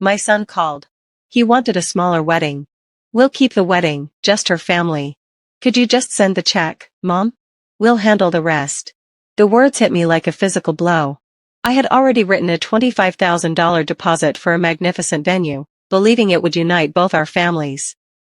my son called. He wanted a smaller wedding. We'll keep the wedding, just her family. Could you just send the check, Mom? We'll handle the rest. The words hit me like a physical blow. I had already written a $25,000 deposit for a magnificent venue, believing it would unite both our families.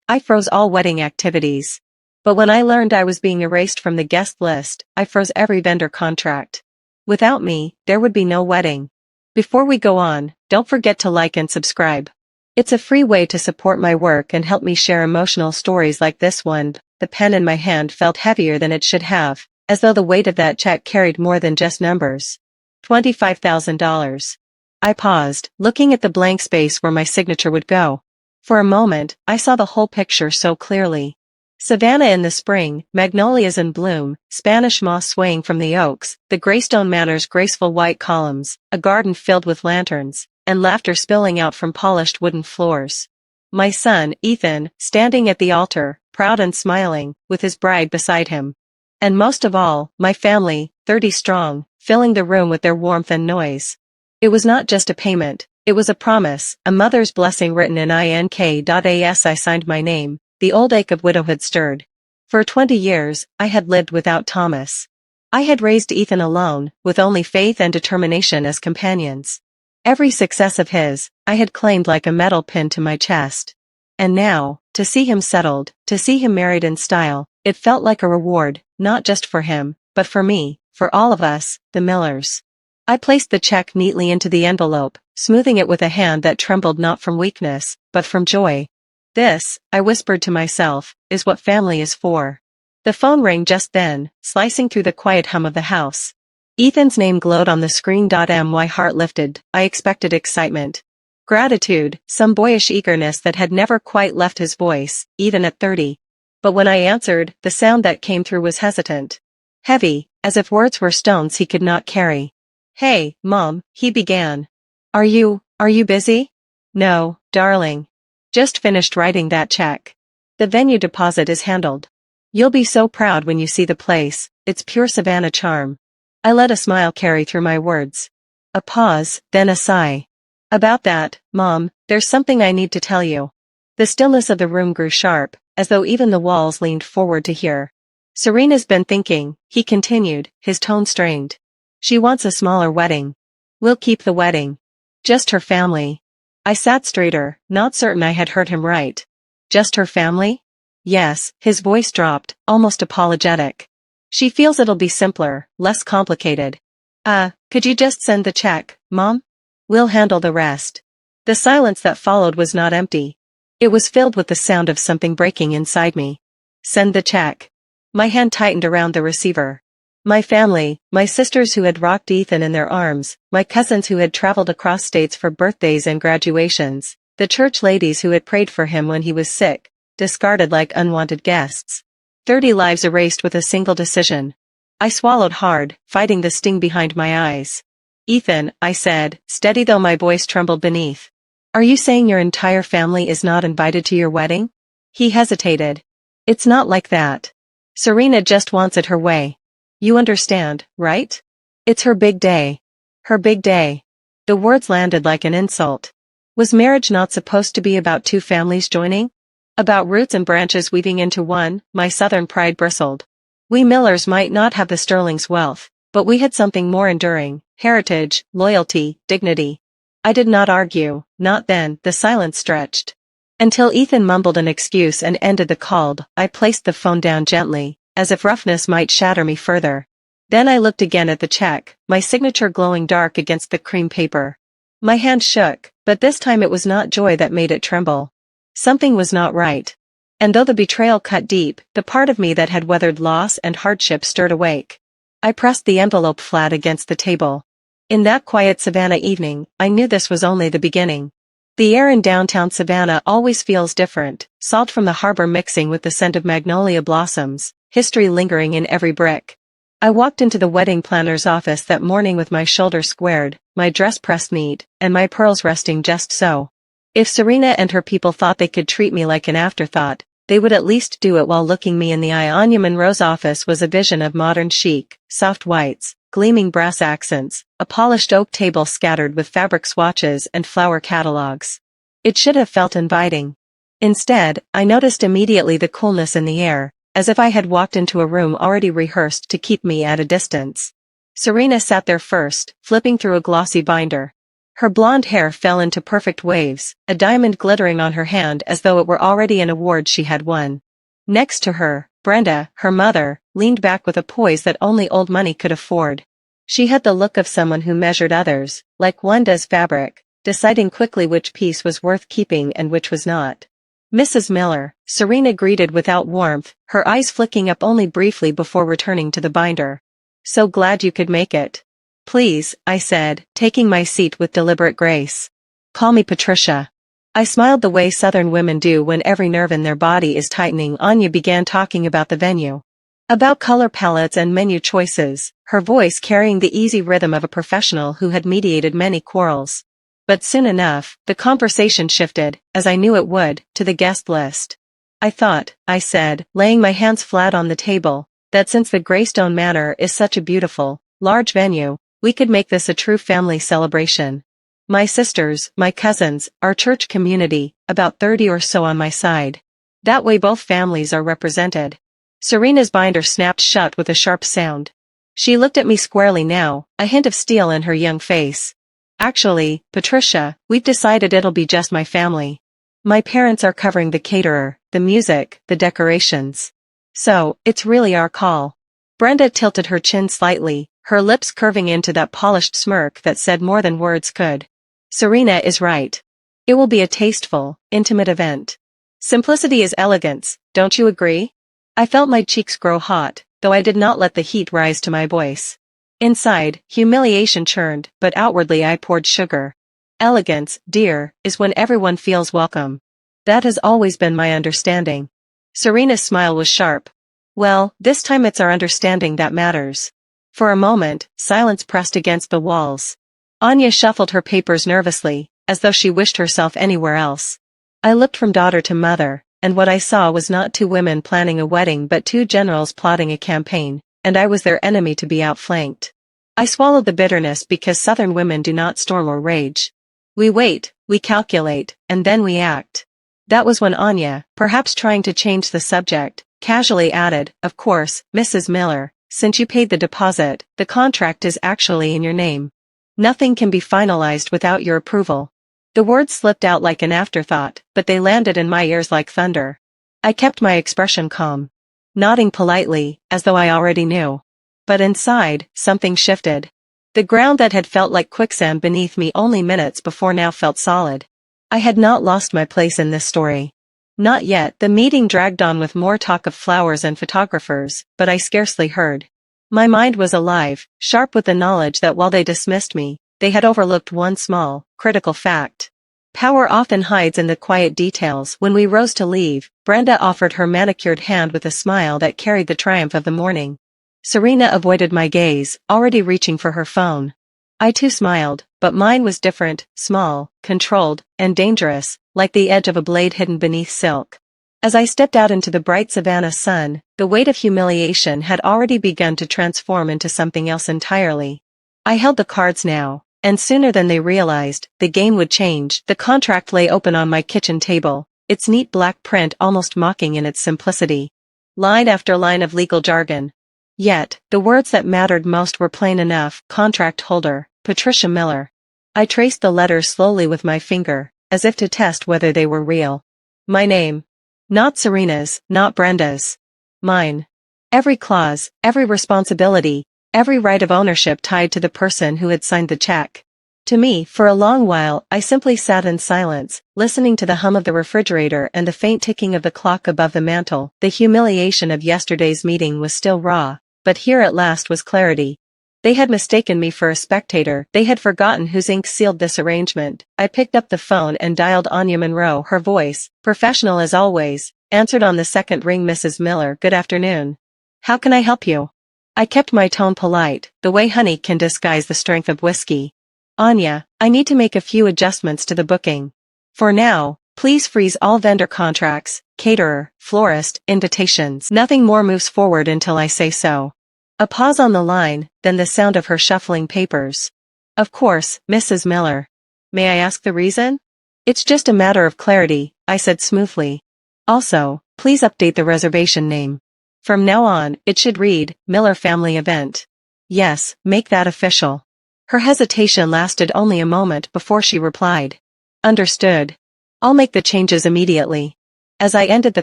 I froze all wedding activities. But when I learned I was being erased from the guest list, I froze every vendor contract. Without me, there would be no wedding. Before we go on, don't forget to like and subscribe. It's a free way to support my work and help me share emotional stories like this one. The pen in my hand felt heavier than it should have, as though the weight of that check carried more than just numbers. $25,000. I paused, looking at the blank space where my signature would go. For a moment, I saw the whole picture so clearly. Savannah in the spring, magnolias in bloom, Spanish moss swaying from the oaks, the Greystone Manor's graceful white columns, a garden filled with lanterns, and laughter spilling out from polished wooden floors. My son, Ethan, standing at the altar, proud and smiling, with his bride beside him. And most of all, my family, 30 strong, filling the room with their warmth and noise. It was not just a payment, it was a promise, a mother's blessing written in ink.as I signed my name. The old ache of widowhood stirred. For 20 years, I had lived without Thomas. I had raised Ethan alone, with only faith and determination as companions. Every success of his, I had claimed like a metal pin to my chest. And now, to see him settled, to see him married in style, it felt like a reward, not just for him, but for me, for all of us, the Millers. I placed the check neatly into the envelope, smoothing it with a hand that trembled not from weakness, but from joy. This, I whispered to myself, is what family is for. The phone rang just then, slicing through the quiet hum of the house. Ethan's name glowed on the screen. My heart lifted. I expected excitement. Gratitude, some boyish eagerness that had never quite left his voice, even at 30. But when I answered, the sound that came through was hesitant. Heavy, as if words were stones he could not carry. Hey, Mom, he began. Are you busy? No, darling. Just finished writing that check. The venue deposit is handled. You'll be so proud when you see the place, it's pure Savannah charm. I let a smile carry through my words. A pause, then a sigh. About that, Mom, there's something I need to tell you. The stillness of the room grew sharp, as though even the walls leaned forward to hear. Serena's been thinking, he continued, his tone strained. She wants a smaller wedding. We'll keep the wedding. Just her family. I sat straighter, not certain I had heard him right. Just her family? Yes, his voice dropped, almost apologetic. She feels it'll be simpler, less complicated. Could you just send the check, Mom? We'll handle the rest. The silence that followed was not empty. It was filled with the sound of something breaking inside me. Send the check. My hand tightened around the receiver. My family, my sisters who had rocked Ethan in their arms, my cousins who had traveled across states for birthdays and graduations, the church ladies who had prayed for him when he was sick, discarded like unwanted guests. 30 lives erased with a single decision. I swallowed hard, fighting the sting behind my eyes. Ethan, I said, steady though my voice trembled beneath. Are you saying your entire family is not invited to your wedding? He hesitated. It's not like that. Serena just wants it her way. You understand, right? It's her big day. Her big day. The words landed like an insult. Was marriage not supposed to be about two families joining? About roots and branches weaving into one? My southern pride bristled. We Millers might not have the Sterling's wealth, but we had something more enduring, heritage, loyalty, dignity. I did not argue, not then. The silence stretched. Until Ethan mumbled an excuse and ended the call. I placed the phone down gently, as if roughness might shatter me further. Then I looked again at the check, my signature glowing dark against the cream paper. My hand shook, but this time it was not joy that made it tremble. Something was not right. And though the betrayal cut deep, the part of me that had weathered loss and hardship stirred awake. I pressed the envelope flat against the table. In that quiet Savannah evening, I knew this was only the beginning. The air in downtown Savannah always feels different, salt from the harbor mixing with the scent of magnolia blossoms, history lingering in every brick. I walked into the wedding planner's office that morning with my shoulders squared, my dress pressed neat, and my pearls resting just so. If Serena and her people thought they could treat me like an afterthought, they would at least do it while looking me in the eye. Anya Monroe's office was a vision of modern chic, soft whites, gleaming brass accents, a polished oak table scattered with fabric swatches and flower catalogs. It should have felt inviting. Instead, I noticed immediately the coolness in the air, as if I had walked into a room already rehearsed to keep me at a distance. Serena sat there first, flipping through a glossy binder. Her blonde hair fell into perfect waves, a diamond glittering on her hand as though it were already an award she had won. Next to her, Brenda, her mother, leaned back with a poise that only old money could afford. She had the look of someone who measured others, like one does fabric, deciding quickly which piece was worth keeping and which was not. Mrs. Miller, Serena greeted without warmth, her eyes flicking up only briefly before returning to the binder. "So glad you could make it." "Please," I said, taking my seat with deliberate grace. "Call me Patricia." I smiled the way Southern women do when every nerve in their body is tightening. Anya began talking about the venue. About color palettes and menu choices, her voice carrying the easy rhythm of a professional who had mediated many quarrels. But soon enough, the conversation shifted, as I knew it would, to the guest list. "I thought," I said, laying my hands flat on the table, "that since the Greystone Manor is such a beautiful, large venue, we could make this a true family celebration. My sisters, my cousins, our church community, about 30 or so on my side. That way both families are represented." Serena's binder snapped shut with a sharp sound. She looked at me squarely now, a hint of steel in her young face. "Actually, Patricia, we've decided it'll be just my family. My parents are covering the caterer, the music, the decorations. So, it's really our call." Brenda tilted her chin slightly, her lips curving into that polished smirk that said more than words could. "Serena is right. It will be a tasteful, intimate event. Simplicity is elegance, don't you agree?" I felt my cheeks grow hot, though I did not let the heat rise to my voice. Inside, humiliation churned, but outwardly I poured sugar. "Elegance, dear, is when everyone feels welcome. That has always been my understanding." Serena's smile was sharp. "Well, this time it's our understanding that matters." For a moment, silence pressed against the walls. Anya shuffled her papers nervously, as though she wished herself anywhere else. I looked from daughter to mother, and what I saw was not two women planning a wedding but two generals plotting a campaign, and I was their enemy to be outflanked. I swallowed the bitterness because Southern women do not storm or rage. We wait, we calculate, and then we act. That was when Anya, perhaps trying to change the subject, casually added, "Of course, Mrs. Miller, since you paid the deposit, the contract is actually in your name. Nothing can be finalized without your approval." The words slipped out like an afterthought, but they landed in my ears like thunder. I kept my expression calm, nodding politely, as though I already knew. But inside, something shifted. The ground that had felt like quicksand beneath me only minutes before now felt solid. I had not lost my place in this story. Not yet. The meeting dragged on with more talk of flowers and photographers, but I scarcely heard. My mind was alive, sharp with the knowledge that while they dismissed me, they had overlooked one small, critical fact. Power often hides in the quiet details. When we rose to leave, Brenda offered her manicured hand with a smile that carried the triumph of the morning. Serena avoided my gaze, already reaching for her phone. I too smiled, but mine was different, small, controlled, and dangerous, like the edge of a blade hidden beneath silk. As I stepped out into the bright Savannah sun, the weight of humiliation had already begun to transform into something else entirely. I held the cards now, and sooner than they realized, the game would change. The contract lay open on my kitchen table, its neat black print almost mocking in its simplicity. Line after line of legal jargon. Yet, the words that mattered most were plain enough: contract holder, Patricia Miller. I traced the letters slowly with my finger, as if to test whether they were real. My name. Not Serena's, not Brenda's. Mine. Every clause, every responsibility, every right of ownership tied to the person who had signed the check. To me, for a long while, I simply sat in silence, listening to the hum of the refrigerator and the faint ticking of the clock above the mantel. The humiliation of yesterday's meeting was still raw, but here at last was clarity. They had mistaken me for a spectator. They had forgotten whose ink sealed this arrangement. I picked up the phone and dialed Anya Monroe. Her voice, professional as always, answered on the second ring. "Mrs. Miller, good afternoon. How can I help you?" I kept my tone polite, the way honey can disguise the strength of whiskey. "Anya, I need to make a few adjustments to the booking. For now, please freeze all vendor contracts, caterer, florist, invitations. Nothing more moves forward until I say so." A pause on the line, then the sound of her shuffling papers. Of course, Mrs. Miller. May I ask the reason? It's just a matter of clarity, I said smoothly. Also, please update the reservation name. From now on, it should read, Miller Family Event. Yes, make that official. Her hesitation lasted only a moment before she replied. Understood. I'll make the changes immediately. As I ended the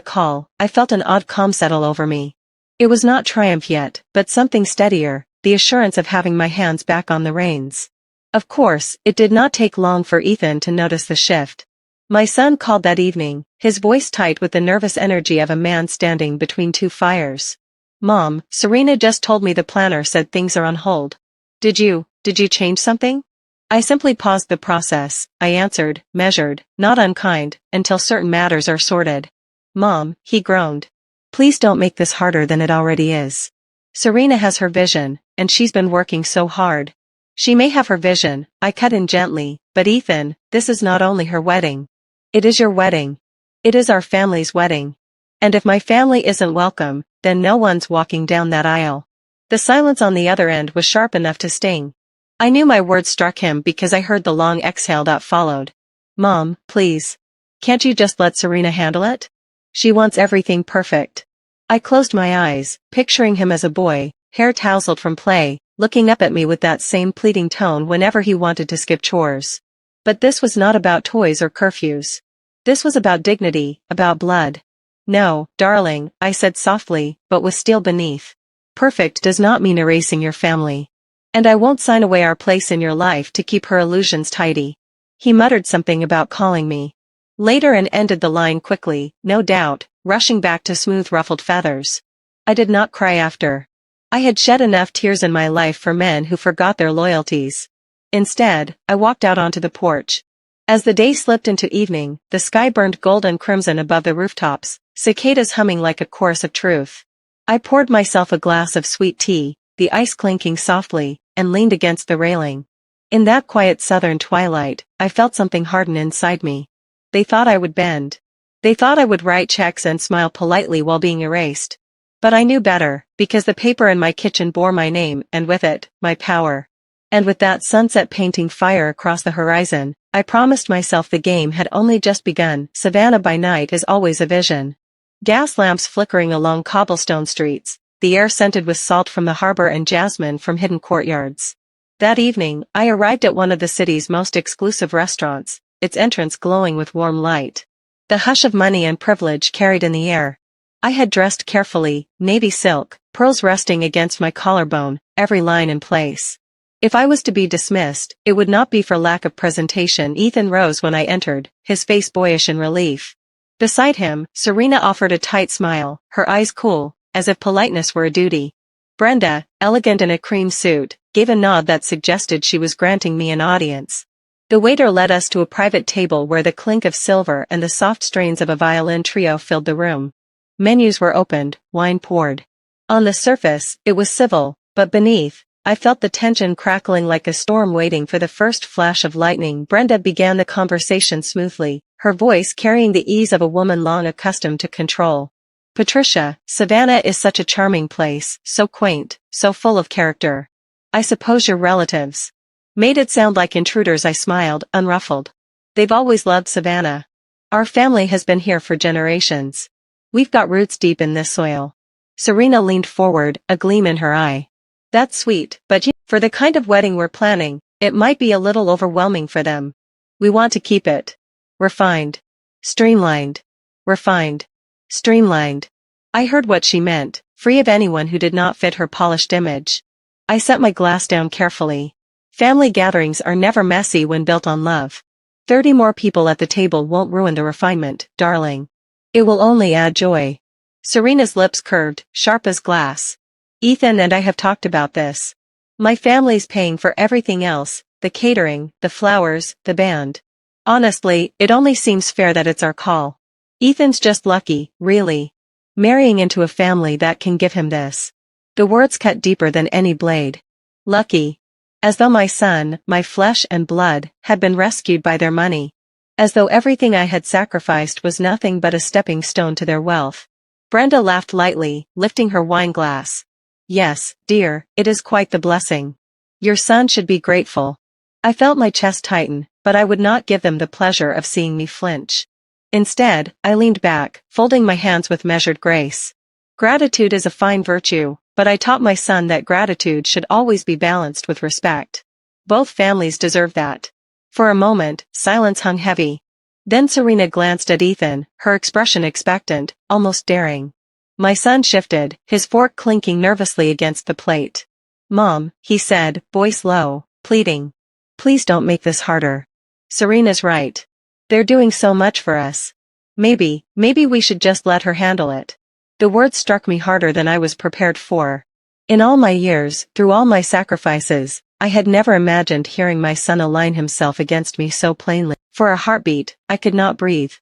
call, I felt an odd calm settle over me. It was not triumph yet, but something steadier, the assurance of having my hands back on the reins. Of course, it did not take long for Ethan to notice the shift. My son called that evening, his voice tight with the nervous energy of a man standing between two fires. Mom, Serena just told me the planner said things are on hold. Did you change something? I simply paused the process, I answered, measured, not unkind, until certain matters are sorted. Mom, he groaned. Please don't make this harder than it already is. Serena has her vision, and she's been working so hard. She may have her vision, I cut in gently, but Ethan, this is not only her wedding. It is your wedding. It is our family's wedding. And if my family isn't welcome, then no one's walking down that aisle. The silence on the other end was sharp enough to sting. I knew my words struck him because I heard the long exhale that followed. Mom, please. Can't you just let Serena handle it? She wants everything perfect. I closed my eyes, picturing him as a boy, hair tousled from play, looking up at me with that same pleading tone whenever he wanted to skip chores. But this was not about toys or curfews. This was about dignity, about blood. No, darling, I said softly, but with steel beneath. Perfect does not mean erasing your family. And I won't sign away our place in your life to keep her illusions tidy. He muttered something about calling me later and ended the line quickly, no doubt, rushing back to smooth ruffled feathers. I did not cry after. I had shed enough tears in my life for men who forgot their loyalties. Instead, I walked out onto the porch. As the day slipped into evening, the sky burned gold and crimson above the rooftops, cicadas humming like a chorus of truth. I poured myself a glass of sweet tea, the ice clinking softly, and leaned against the railing. In that quiet southern twilight, I felt something harden inside me. They thought I would bend. They thought I would write checks and smile politely while being erased. But I knew better, because the paper in my kitchen bore my name and with it, my power. And with that sunset painting fire across the horizon, I promised myself the game had only just begun. Savannah by night is always a vision. Gas lamps flickering along cobblestone streets, the air scented with salt from the harbor and jasmine from hidden courtyards. That evening, I arrived at one of the city's most exclusive restaurants, its entrance glowing with warm light. The hush of money and privilege carried in the air. I had dressed carefully, navy silk, pearls resting against my collarbone, every line in place. If I was to be dismissed, it would not be for lack of presentation. Ethan rose when I entered, his face boyish in relief. Beside him, Serena offered a tight smile, her eyes cool, as if politeness were a duty. Brenda, elegant in a cream suit, gave a nod that suggested she was granting me an audience. The waiter led us to a private table where the clink of silver and the soft strains of a violin trio filled the room. Menus were opened, wine poured. On the surface, it was civil, but beneath, I felt the tension crackling like a storm waiting for the first flash of lightning. Brenda began the conversation smoothly, her voice carrying the ease of a woman long accustomed to control. Patricia, Savannah is such a charming place, so quaint, so full of character. I suppose your relatives made it sound like intruders. I smiled, unruffled. They've always loved Savannah. Our family has been here for generations. We've got roots deep in this soil. Serena leaned forward, a gleam in her eye. That's sweet, but for the kind of wedding we're planning, it might be a little overwhelming for them. We want to keep it refined, streamlined, refined, streamlined. I heard what she meant, free of anyone who did not fit her polished image. I set my glass down carefully. Family gatherings are never messy when built on love. 30 more people at the table won't ruin the refinement, darling. It will only add joy. Serena's lips curved, sharp as glass. Ethan and I have talked about this. My family's paying for everything else, the catering, the flowers, the band. Honestly, it only seems fair that it's our call. Ethan's just lucky, really. Marrying into a family that can give him this. The words cut deeper than any blade. Lucky. As though my son, my flesh and blood, had been rescued by their money. As though everything I had sacrificed was nothing but a stepping stone to their wealth. Brenda laughed lightly, lifting her wine glass. Yes, dear, it is quite the blessing. Your son should be grateful. I felt my chest tighten, but I would not give them the pleasure of seeing me flinch. Instead, I leaned back, folding my hands with measured grace. Gratitude is a fine virtue, but I taught my son that gratitude should always be balanced with respect. Both families deserve that. For a moment, silence hung heavy. Then Serena glanced at Ethan, her expression expectant, almost daring. My son shifted, his fork clinking nervously against the plate. Mom, he said, voice low, pleading. Please don't make this harder. Serena's right. They're doing so much for us. Maybe we should just let her handle it. The words struck me harder than I was prepared for. In all my years, through all my sacrifices, I had never imagined hearing my son align himself against me so plainly. For a heartbeat, I could not breathe.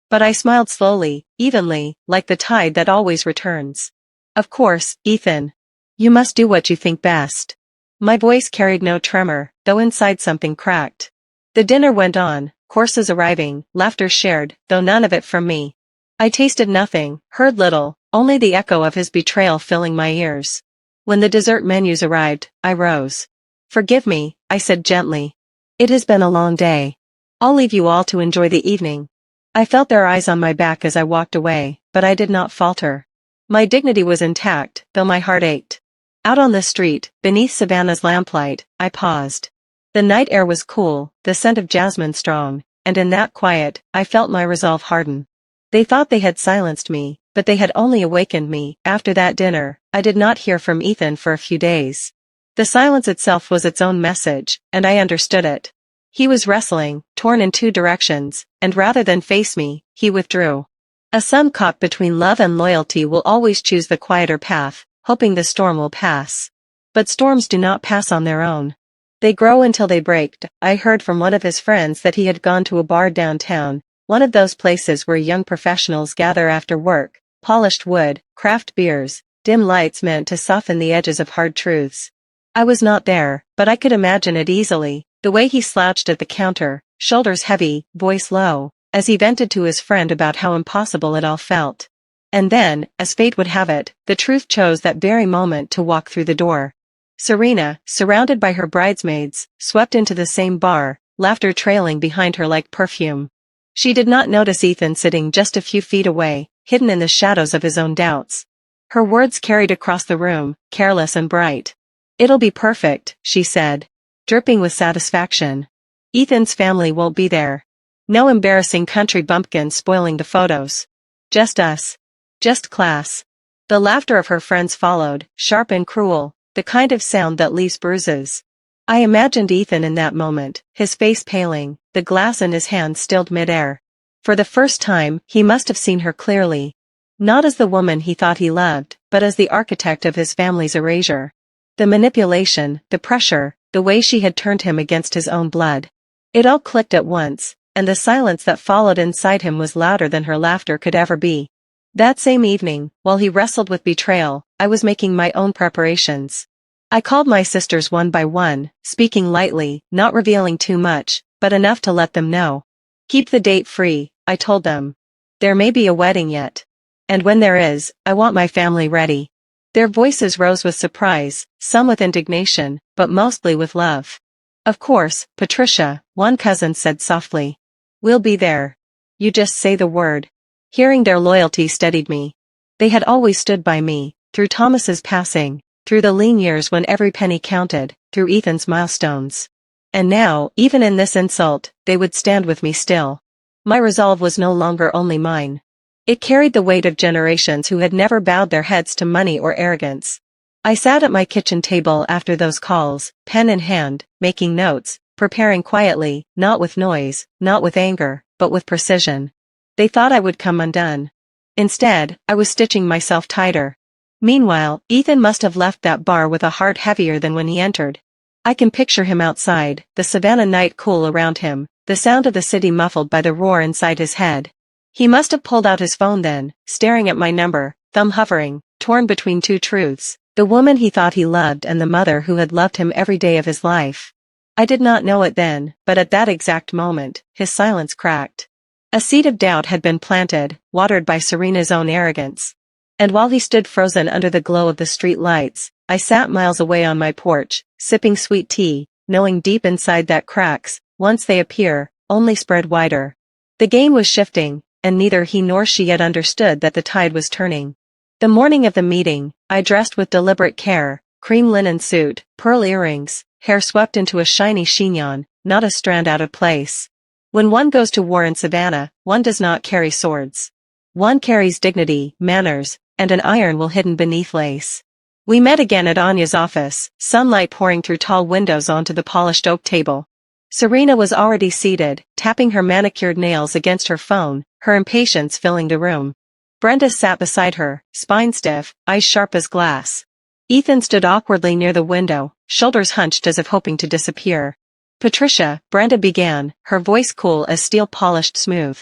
But I smiled slowly, evenly, like the tide that always returns. Of course, Ethan. You must do what you think best. My voice carried no tremor, though inside something cracked. The dinner went on, courses arriving, laughter shared, though none of it from me. I tasted nothing, heard little, only the echo of his betrayal filling my ears. When the dessert menus arrived, I rose. Forgive me, I said gently. It has been a long day. I'll leave you all to enjoy the evening. I felt their eyes on my back as I walked away, but I did not falter. My dignity was intact, though my heart ached. Out on the street, beneath Savannah's lamplight, I paused. The night air was cool, the scent of jasmine strong, and in that quiet, I felt my resolve harden. They thought they had silenced me, but they had only awakened me. After that dinner, I did not hear from Ethan for a few days. The silence itself was its own message, and I understood it. He was wrestling, torn in two directions, and rather than face me, he withdrew. A son caught between love and loyalty will always choose the quieter path, hoping the storm will pass. But storms do not pass on their own. They grow until they break. I heard from one of his friends that he had gone to a bar downtown, one of those places where young professionals gather after work, polished wood, craft beers, dim lights meant to soften the edges of hard truths. I was not there, but I could imagine it easily, the way he slouched at the counter, shoulders heavy, voice low, as he vented to his friend about how impossible it all felt. And then, as fate would have it, the truth chose that very moment to walk through the door. Serena, surrounded by her bridesmaids, swept into the same bar, laughter trailing behind her like perfume. She did not notice Ethan sitting just a few feet away, hidden in the shadows of his own doubts. Her words carried across the room, careless and bright. It'll be perfect, she said, dripping with satisfaction. Ethan's family won't be there. No embarrassing country bumpkins spoiling the photos. Just us. Just class. The laughter of her friends followed, sharp and cruel, the kind of sound that leaves bruises. I imagined Ethan in that moment, his face paling, the glass in his hand stilled midair. For the first time, he must have seen her clearly. Not as the woman he thought he loved, but as the architect of his family's erasure. The manipulation, the pressure, the way she had turned him against his own blood. It all clicked at once, and the silence that followed inside him was louder than her laughter could ever be. That same evening, while he wrestled with betrayal, I was making my own preparations. I called my sisters one by one, speaking lightly, not revealing too much, but enough to let them know. Keep the date free, I told them. There may be a wedding yet. And when there is, I want my family ready. Their voices rose with surprise, some with indignation, but mostly with love. Of course, Patricia, one cousin said softly. We'll be there. You just say the word. Hearing their loyalty steadied me. They had always stood by me, through Thomas's passing, through the lean years when every penny counted, through Ethan's milestones. And now, even in this insult, they would stand with me still. My resolve was no longer only mine. It carried the weight of generations who had never bowed their heads to money or arrogance. I sat at my kitchen table after those calls, pen in hand, making notes, preparing quietly, not with noise, not with anger, but with precision. They thought I would come undone. Instead, I was stitching myself tighter. Meanwhile, Ethan must have left that bar with a heart heavier than when he entered. I can picture him outside, the Savannah night cool around him, the sound of the city muffled by the roar inside his head. He must have pulled out his phone then, staring at my number, thumb hovering, torn between two truths, the woman he thought he loved and the mother who had loved him every day of his life. I did not know it then, but at that exact moment, his silence cracked. A seed of doubt had been planted, watered by Serena's own arrogance. And while he stood frozen under the glow of the street lights, I sat miles away on my porch, sipping sweet tea, knowing deep inside that cracks, once they appear, only spread wider. The game was shifting, and neither he nor she yet understood that the tide was turning. The morning of the meeting, I dressed with deliberate care, cream linen suit, pearl earrings, hair swept into a shiny chignon, not a strand out of place. When one goes to war in Savannah, one does not carry swords. One carries dignity, manners, and an iron will hidden beneath lace. We met again at Anya's office, sunlight pouring through tall windows onto the polished oak table. Serena was already seated, tapping her manicured nails against her phone, her impatience filling the room. Brenda sat beside her, spine stiff, eyes sharp as glass. Ethan stood awkwardly near the window, shoulders hunched as if hoping to disappear. Patricia, Brenda began, her voice cool as steel polished smooth.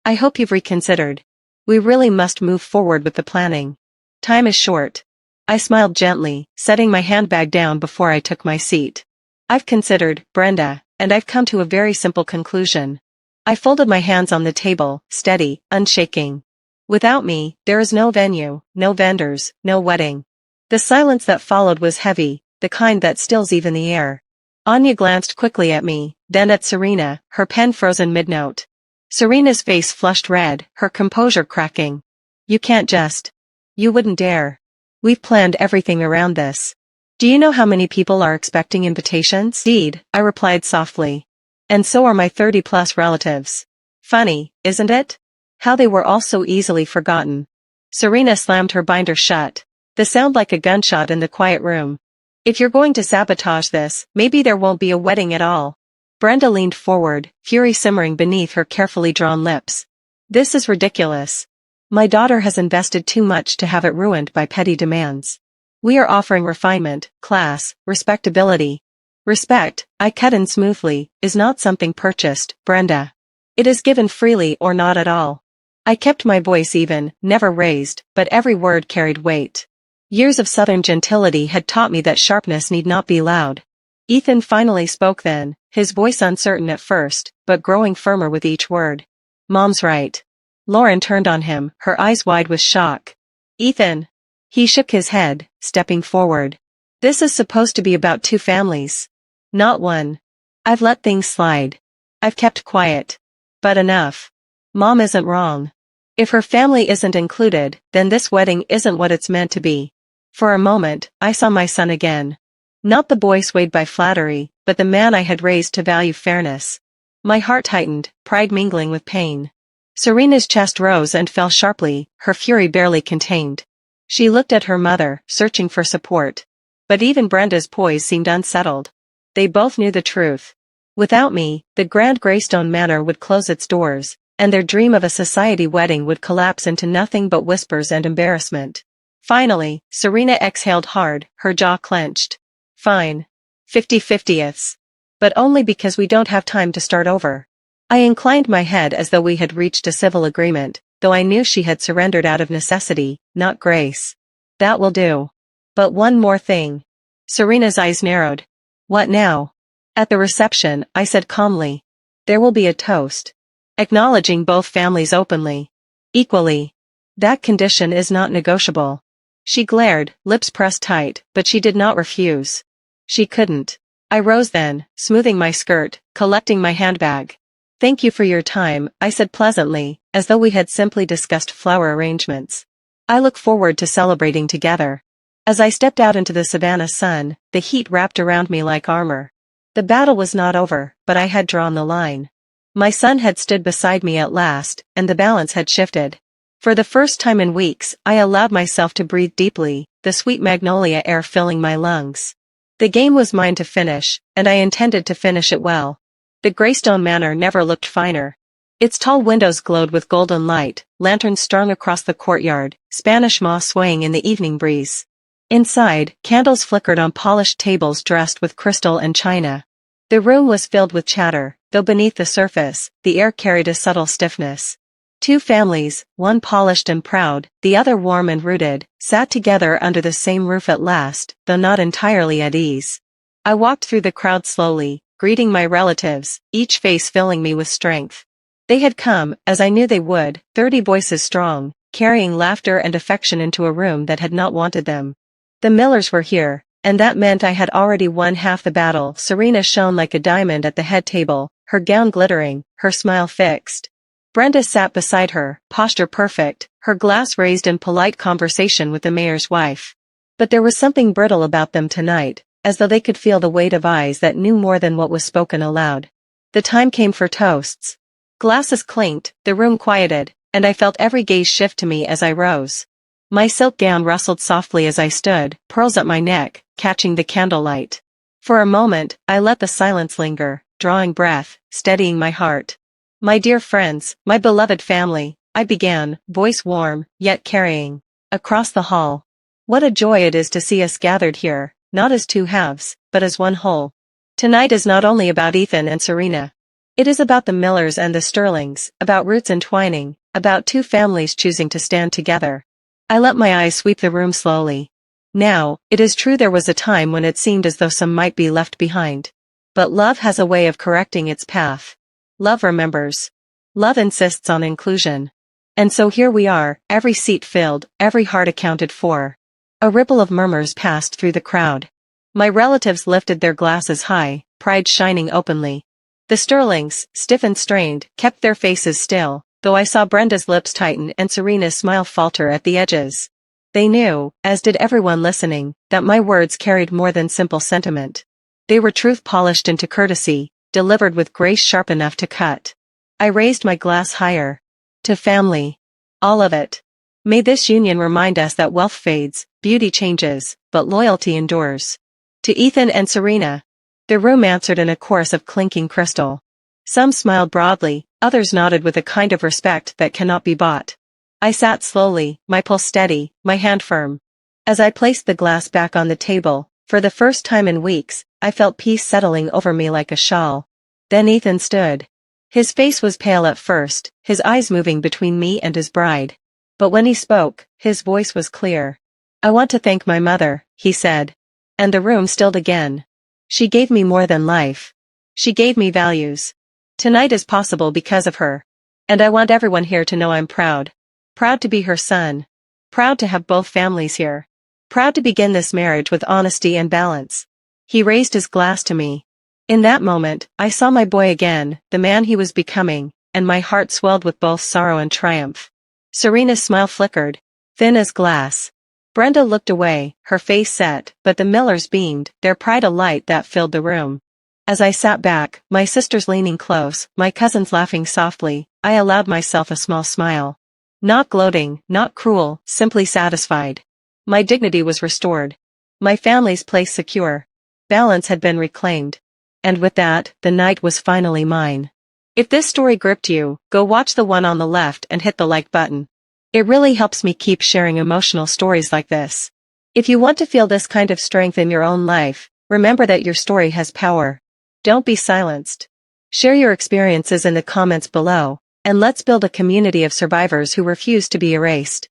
I hope you've reconsidered. We really must move forward with the planning. Time is short. I smiled gently, setting my handbag down before I took my seat. I've considered, Brenda, and I've come to a very simple conclusion. I folded my hands on the table, steady, unshaking. Without me, there is no venue, no vendors, no wedding. The silence that followed was heavy, the kind that stills even the air. Anya glanced quickly at me, then at Serena, her pen frozen mid-note. Serena's face flushed red, her composure cracking. You can't just. You wouldn't dare. We've planned everything around this. Do you know how many people are expecting invitations? Indeed, I replied softly. And so are my 30-plus relatives. Funny, isn't it? How they were all so easily forgotten. Serena slammed her binder shut. The sound like a gunshot in the quiet room. If you're going to sabotage this, maybe there won't be a wedding at all. Brenda leaned forward, fury simmering beneath her carefully drawn lips. This is ridiculous. My daughter has invested too much to have it ruined by petty demands. We are offering refinement, class, respectability. Respect, I cut in smoothly, is not something purchased, Brenda. It is given freely or not at all. I kept my voice even, never raised, but every word carried weight. Years of Southern gentility had taught me that sharpness need not be loud. Ethan finally spoke then, his voice uncertain at first, but growing firmer with each word. Mom's right. Lauren turned on him, her eyes wide with shock. Ethan. He shook his head, stepping forward. This is supposed to be about two families. Not one. I've let things slide. I've kept quiet. But enough. Mom isn't wrong. If her family isn't included, then this wedding isn't what it's meant to be. For a moment, I saw my son again. Not the boy swayed by flattery, but the man I had raised to value fairness. My heart tightened, pride mingling with pain. Serena's chest rose and fell sharply, her fury barely contained. She looked at her mother, searching for support. But even Brenda's poise seemed unsettled. They both knew the truth. Without me, the grand Greystone Manor would close its doors, and their dream of a society wedding would collapse into nothing but whispers and embarrassment. Finally, Serena exhaled hard, her jaw clenched. Fine. 50/50ths. But only because we don't have time to start over. I inclined my head as though we had reached a civil agreement, though I knew she had surrendered out of necessity, not grace. That will do. But one more thing. Serena's eyes narrowed. What now? At the reception, I said calmly. There will be a toast. Acknowledging both families openly. Equally. That condition is not negotiable. She glared, lips pressed tight, but she did not refuse. She couldn't. I rose then, smoothing my skirt, collecting my handbag. Thank you for your time, I said pleasantly, as though we had simply discussed flower arrangements. I look forward to celebrating together. As I stepped out into the Savannah sun, the heat wrapped around me like armor. The battle was not over, but I had drawn the line. My son had stood beside me at last, and the balance had shifted. For the first time in weeks, I allowed myself to breathe deeply, the sweet magnolia air filling my lungs. The game was mine to finish, and I intended to finish it well. The Greystone Manor never looked finer. Its tall windows glowed with golden light, lanterns strung across the courtyard, Spanish moss swaying in the evening breeze. Inside, candles flickered on polished tables dressed with crystal and china. The room was filled with chatter, though beneath the surface, the air carried a subtle stiffness. Two families, one polished and proud, the other warm and rooted, sat together under the same roof at last, though not entirely at ease. I walked through the crowd slowly, greeting my relatives, each face filling me with strength. They had come, as I knew they would, 30 voices strong, carrying laughter and affection into a room that had not wanted them. The Millers were here, and that meant I had already won half the battle. Serena shone like a diamond at the head table, her gown glittering, her smile fixed. Brenda sat beside her, posture perfect, her glass raised in polite conversation with the mayor's wife. But there was something brittle about them tonight, as though they could feel the weight of eyes that knew more than what was spoken aloud. The time came for toasts. Glasses clinked, the room quieted, and I felt every gaze shift to me as I rose. My silk gown rustled softly as I stood, pearls at my neck, catching the candlelight. For a moment, I let the silence linger, drawing breath, steadying my heart. My dear friends, my beloved family, I began, voice warm, yet carrying. Across the hall. What a joy it is to see us gathered here, not as two halves, but as one whole. Tonight is not only about Ethan and Serena. It is about the Millers and the Sterlings, about roots entwining, about two families choosing to stand together. I let my eyes sweep the room slowly. Now, it is true there was a time when it seemed as though some might be left behind. But love has a way of correcting its path. Love remembers. Love insists on inclusion. And so here we are, every seat filled, every heart accounted for. A ripple of murmurs passed through the crowd. My relatives lifted their glasses high, pride shining openly. The Sterlings, stiff and strained, kept their faces still, though I saw Brenda's lips tighten and Serena's smile falter at the edges. They knew, as did everyone listening, that my words carried more than simple sentiment. They were truth polished into courtesy, delivered with grace sharp enough to cut. I raised my glass higher. To family. All of it. May this union remind us that wealth fades, beauty changes, but loyalty endures. To Ethan and Serena. The room answered in a chorus of clinking crystal. Some smiled broadly, others nodded with a kind of respect that cannot be bought. I sat slowly, my pulse steady, my hand firm. As I placed the glass back on the table, for the first time in weeks, I felt peace settling over me like a shawl. Then Ethan stood. His face was pale at first, his eyes moving between me and his bride. But when he spoke, his voice was clear. I want to thank my mother, he said. And the room stilled again. She gave me more than life. She gave me values. Tonight is possible because of her. And I want everyone here to know I'm proud. Proud to be her son. Proud to have both families here. Proud to begin this marriage with honesty and balance. He raised his glass to me. In that moment, I saw my boy again, the man he was becoming, and my heart swelled with both sorrow and triumph. Serena's smile flickered, thin as glass. Brenda looked away, her face set, but the Millers beamed, their pride a light that filled the room. As I sat back, my sisters leaning close, my cousins laughing softly, I allowed myself a small smile. Not gloating, not cruel, simply satisfied. My dignity was restored. My family's place secure. Balance had been reclaimed. And with that, the night was finally mine. If this story gripped you, go watch the one on the left and hit the like button. It really helps me keep sharing emotional stories like this. If you want to feel this kind of strength in your own life, remember that your story has power. Don't be silenced. Share your experiences in the comments below, and let's build a community of survivors who refuse to be erased.